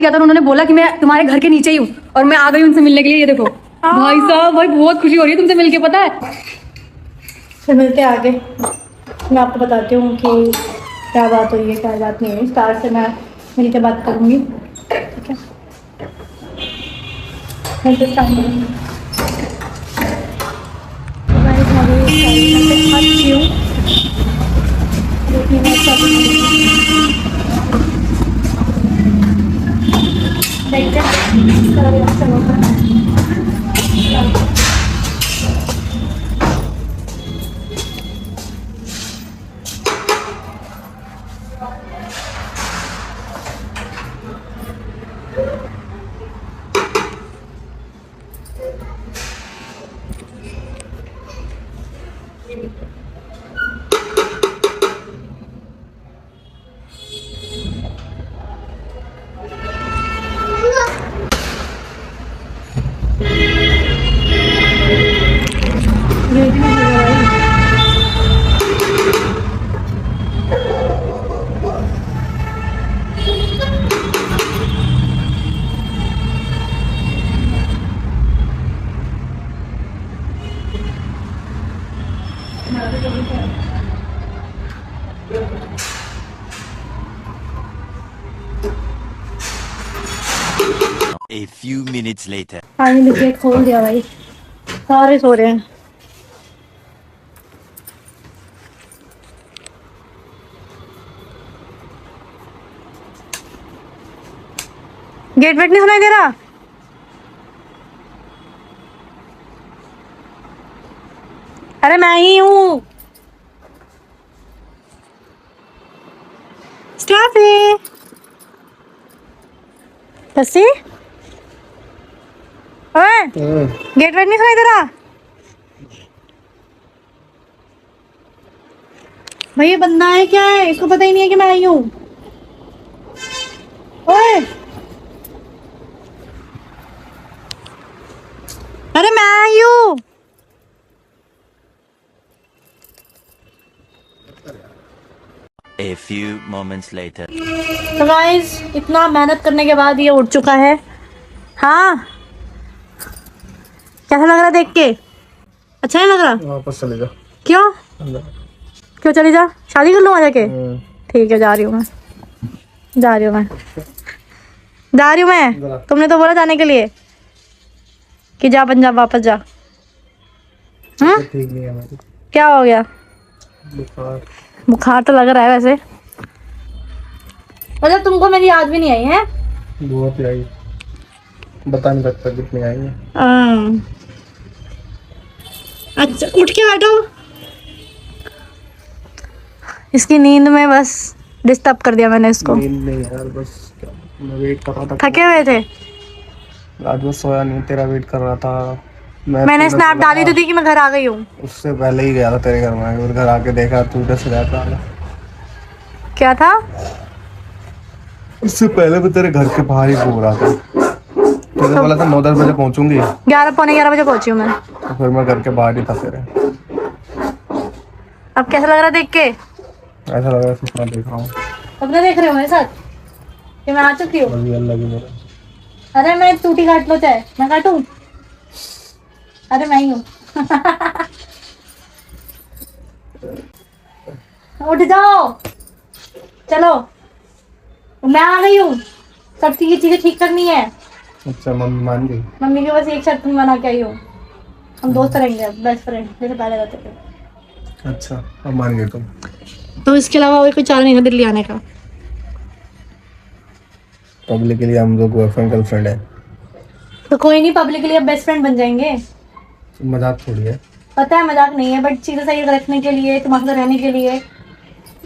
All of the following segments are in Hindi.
क्या था, उन्होंने बोला कि मैं तुम्हारे घर के नीचे ही हूँ और मैं आ गई उनसे मिलने के लिए। ये देखो भाई साहब, भाई बहुत खुशी हो रही है तुमसे मिलके, पता है। फिर मिलते आगे मैं आपको बताती हूँ कि क्या बात हुई है क्या बात नहीं हुई। स्टार से मैं मिल के बात करूँगी, ठीक है। मैं तो स्टार्ट करूँगी। अच्छी हूँ देखते A few minutes later. Finally get खोल दिया भाई, सारे सो रहे हैं। गेट वेट नहीं सुनाई दे रहा? अरे मैं ही हूँ। स्टाफी बसी ओए, गेट वेट नहीं सुनाई दे रहा? भाई ये बंदा है क्या है, इसको पता ही नहीं है कि मैं आई हूँ। ओए अरे मैं आई हूँ। A few moments later. तो गाइस इतना मेहनत करने के बाद ये उठ चुका है। हाँ कैसा लग रहा है देख के? अच्छा नहीं लग रहा? वापस चले जा। क्यों? अंदर। क्यों चली जा? शादी कर लूँ आ जाके? ठीक है जा रही हूँ मैं, जा रही हूँ मैं, जा रही हूँ मैं। तुमने तो बोला जाने के लिए कि जा पंजाब वापस जा। ठीक नहीं है मेरी। क्या हो गया? बुखार। बुखार तो लग रहा है वैसे। मतलब तुमको मेरी याद भी नहीं आई है? बहुत ही आई, बता नहीं सकता कितनी आई है। अच्छा उठ के बैठो। इसकी नींद में बस डिस्टर्ब कर दिया मैंने इसको। नींद नहीं यार, बस मैं वेट कर रहा था। थके हुए थे? आज बस सोया नहीं, तेरा वेट कर रहा था। मैंने स्नैप डाली तो थी कि मैं घर आ गई हूँ। उससे पहले ही गया था तेरे घर में, और घर आके देखा तू उधर से रहता है। क्या था? उससे पहले भी तेरे घर के बाहर ही घूम रहा था। तुझे बोला था 9-10 बजे पहुंचूंगी, 11 पौने 11 बजे पहुंची हूँ मैं। तो फिर मैं घर के बाहर ही था तेरे। अब कैसा लग रहा है देख के? ऐसा लग रहा है सपना देख रहा हूँ। अपने देख रहे हो मेरे साथ कि मैं आ चुकी हूँ? अभी अल्लाह की मेरा। अरे मैं टूटी काट लो चाहे, मैं काटूं? अरे मैं ही हूँ। उठ जाओ, चलो मैं आ गई हूँ। सब चीजें ठीक करनी है। अच्छा मम्मी मान गई? मम्मी की बस एक शर्त मना के आई हूँ, हम दोस्त रहेंगे बेस्ट फ्रेंड जैसे पहले रहते थे। अच्छा अब मान गई तुम? तो इसके अलावा और कोई चारा नहीं था दिल्ली आने का? पब्लिक के लिए हम लोग बॉयफ्रेंड गर्लफ्रेंड है। तो कोई नहीं, पब्लिक के लिए बेस्ट फ्रेंड बन जाएंगे। मजाक थोड़ी है। पता है मजाक नहीं है, बट चीजें सही रखने के लिए, तुम्हारे साथ रहने के लिए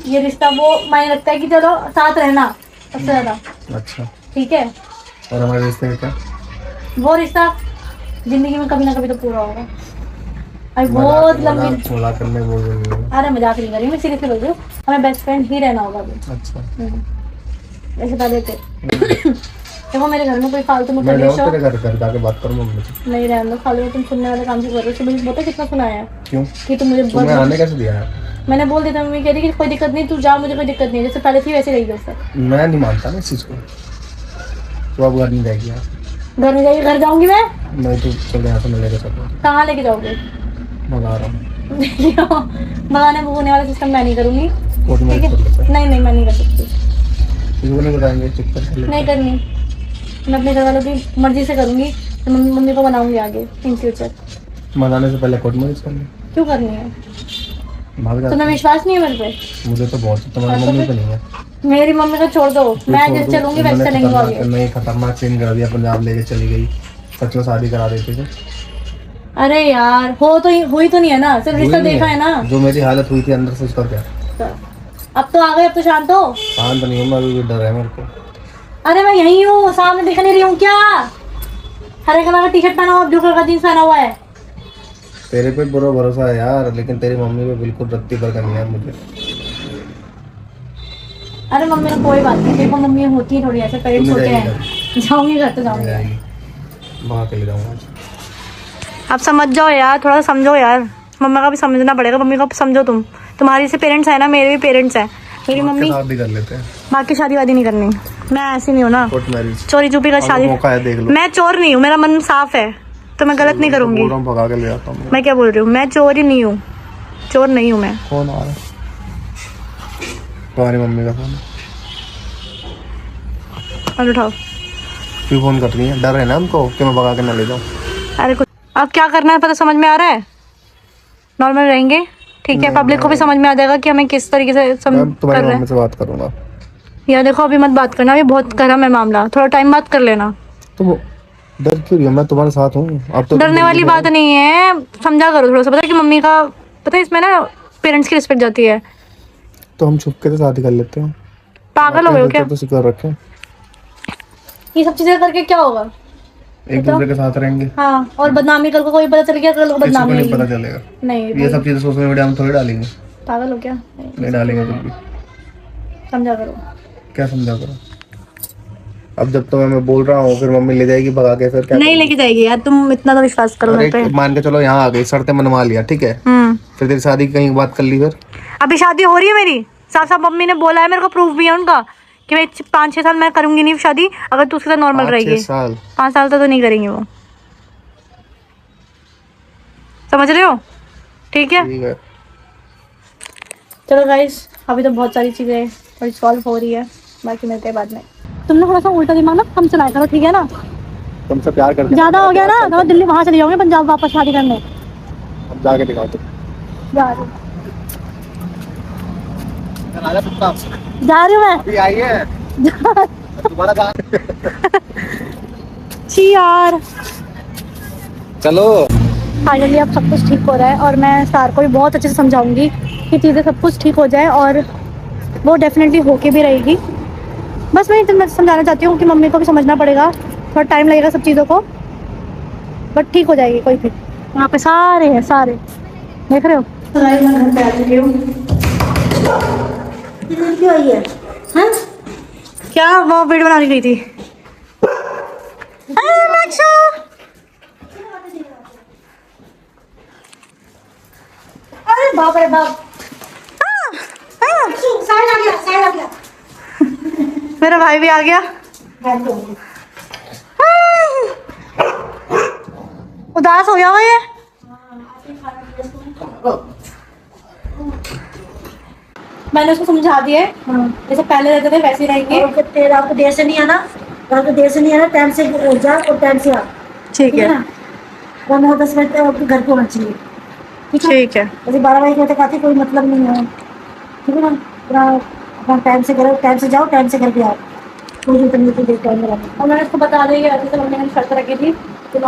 ये रिश्ता वो मायने रखता है कि चलो साथ रहना सबसे ज्यादा। अच्छा ठीक है, और हमारे रिश्ते में क्या? वो रिश्ता जिंदगी में कभी ना कभी तो पूरा होगा। अरे बहुत लंबी। मजाक करने बोल रही हूँ। अरे मजाक नहीं कर रही मैं, सीरियसली बोल रही हूँ। हमें बेस्ट फ्रेंड ही रहना होगा अभी। अच्छा ऐसे पहले थे। देखो मेरे घर में कोई फालतू में मैं कलेश जाऊँ हो तेरे घर जाके बात करूँ मम्मी से? नहीं, रहने दो। खाली तुम सुनने वाले काम से कर रहे हो। मुझे पता है कितना सुनाया है क्यों? कि तुम मुझे तुम्हें आने कैसे दिया है? मैंने बोल दिया था, मम्मी कह रही कि कोई दिक्कत नहीं, तू जा, मुझे कोई दिक्कत नहीं है, जैसे पहले थी वैसे रही। जैसे मैं नहीं मानता ना इस चीज को। तो अब घर नहीं जाएगी यार। घर नहीं जाएगी, घर जाऊंगी मैं। नहीं तो चल यहाँ से मिलेगा सब। कहाँ लेके जाओगे? मंगा रहा हूँ। भगाने भगोने वाला सिस्टम मैं नहीं करूंगी। कोर्ट में ठीक कर लेते है, नहीं मैं नहीं कर सकती, हैं। किसी को नहीं बताएंगे, चुप कर लेते नहीं करनी। मैं अपने घर वालों की मर्जी से करूंगी, तो मम्मी को बनाऊंगी आगे इन फ्यूचर। हैं। मनाने से पहले कोर्ट में करनी। क्यों करनी है? भाग जाते तुम्हें विश्वास नहीं है मेरे पे? हैं। मुझे तो बहुत, तुम्हारी मम्मी पे नहीं है। मेरी मम्मी को छोड़ दो, मैं जैसे चलूंगी वैसे चलेंगे आगे। नहीं, खतरनाक सीन कर दिया, पंजाब लेके चली गई। सच में शादी करा देते थे। अरे यार हुई तो नहीं है ना, सिर्फ रिश्ता देखा है ना। जो मेरी हालत हुई थी अंदर से, उसका क्या? अब तो आ गए, अब तो शांत हो। शांत नहीं हूँ मैं, अभी भी डर है मेरे को। अरे मैं यहीं हूँ, सामने दिख नहीं रही हूँ क्या? हरे कलर का टी शर्ट पहना हुआ, ब्लू कलर का जींस पहना हुआ है। तेरे पे पूरा भरोसा है यार, लेकिन तेरी मम्मी पे बिल्कुल रत्ती भर का नहीं है मुझे। अरे मम्मी को कोई बात नहीं, देखो मम्मी होती है थोड़ी ऐसे, पेरेंट्स होते हैं। जाऊंगी घर तो जाऊंगी, वहाँ के ले जाऊंगा। आप समझ जाओ यार, थोड़ा सा समझो यार। मम्मा का भी समझना पड़ेगा, मम्मी को समझो तुम। तुम्हारी से पेरेंट्स है ना, मेरे भी पेरेंट्स हैं। मेरी मम्मी शादी कर लेते हैं। बाकी शादी वादी नहीं करनी, मैं ऐसी नहीं हूँ ना। कोर्ट मैरिज चोरी चुपी का शादी, मौका है, देख लो। मैं चोर नहीं हूँ, मेरा मन साफ है, तो मैं गलत नहीं करूंगी। बोल रहा हूँ, भगा के ले आता हूँ। मैं क्या बोल रही हूँ, मैं चोर ही नहीं हूँ, चोर नहीं हूँ मैं। कौन आ रहा है? तुम्हारी मम्मी का फोन। और उठाओ। क्यों फोन कर रही है? डर है ना हमको कि मैं भगा के ना ले जाऊँ। अरे कुछ अब क्या करना है पता समझ में आ रहा है। नॉर्मल रहेंगे, ठीक है। पब्लिक को भी समझ में आ जाएगा कि हमें किस तरीके से कर तुम्हारी रहे मम्मी हैं। से बात करूंगा। यार देखो अभी मत बात करना, अभी बहुत गर्म है मामला, थोड़ा टाइम बात कर लेना। तुम डर क्यों रही हो? मैं तुम्हारे साथ हूँ। अब तो डरने वाली बात नहीं है, समझा करो थोड़ा सा। पता है कि मम्मी का, पता है इसमें ना पेरेंट्स की रिस्पेक्ट जाती है। तो हम छुप के तो शादी कर लेते हैं। पागल हो गए हो क्या? तो सिक्योर रखें। ये सब चीजें करके क्या होगा? एक दूसरे के साथ रहेंगे। हाँ, और बदनामी कल को कोई पता चल गया, कल को किसी को बदनामी नहीं पता होगी। चलेगा। नहीं ये सब चीजें सोशल मीडिया में थोड़ी डालेंगे। पागल हो क्या? नहीं डालेंगे कुछ भी। समझा करो। क्या समझा करो? अब जब तो मैं बोल रहा हूँ, फिर मम्मी ले जाएगी भगा के, फिर क्या नहीं लेके जाएगी यार, तुम इतना तो विश्वास करो मेरे पे। अरे मान के चलो यहाँ आ गई, शर्तें मनवा लिया, ठीक है। फिर तेरी शादी की कहीं बात कर ली, फिर अभी शादी हो रही है मेरी, साफ साफ मम्मी ने बोला है, मेरे को प्रूफ भी है उनका कि मैं 5-6 साल मैं करूंगी नहीं शादी, अगर तू उसके साथ नॉर्मल रहेगी। 5 साल तो नहीं करेंगे वो, समझ रहे हो? ठीक है। ठीक है। चलो गाइस, अभी तो बहुत सारी चीजें थोड़ी सॉल्व हो रही है, बाकी मिलते हैं बाद में। तुम लोग थोड़ा सा उल्टा दिमाग ना कम चलाया करो, ठीक है ना? तुमसे प्यार करते ज्यादा हो गया ना, तो दिल्ली वहां चले जाओगे, पंजाब वापस शादी करने। हम जाके दिखाते जा रही हूँ मैं। अभी आई है तुम्हारा छी यार। चलो। फाइनली अब सब कुछ ठीक हो रहा है, और मैं सार को भी बहुत अच्छे से समझाऊंगी कि चीज़ें सब कुछ ठीक हो जाए, और वो डेफिनेटली होके भी रहेगी। बस मैं इतना समझाना चाहती हूँ कि मम्मी को भी समझना पड़ेगा, थोड़ा टाइम लगेगा सब चीज़ों को, बट ठीक हो जाएगी। कोई फिर यहाँ पे सारे हैं, सारे देख रहे हो। तो मैं घर पे आ चुकी हूँ। क्यों आई है? हाँ? क्या वो वीडियो बनाने गई थी? अरे बाप रे बाप, साइड आ गया। मेरा भाई भी आ गया। उदास हो गया वो ये। मैंने उसको समझा दिया है, जैसे पहले रहते थे वैसे ही रहेंगे। तेरा आपको देर से नहीं आना, आपको देर से नहीं आना, टाइम से जा और टाइम से आ, ठीक है, ना? 9-10 मिनट आपके घर पे होना चाहिए, ठीक है। जैसे 12 बजे तक आती कोई मतलब नहीं है, ठीक है ना? पूरा अपना टाइम से करो, टाइम से जाओ, टाइम से घर पे आओ, कोई जरूरत नहीं है टाइम में। और मैंने उसको बता दिया कि ऐसे मम्मी ने शर्त रखी थी कि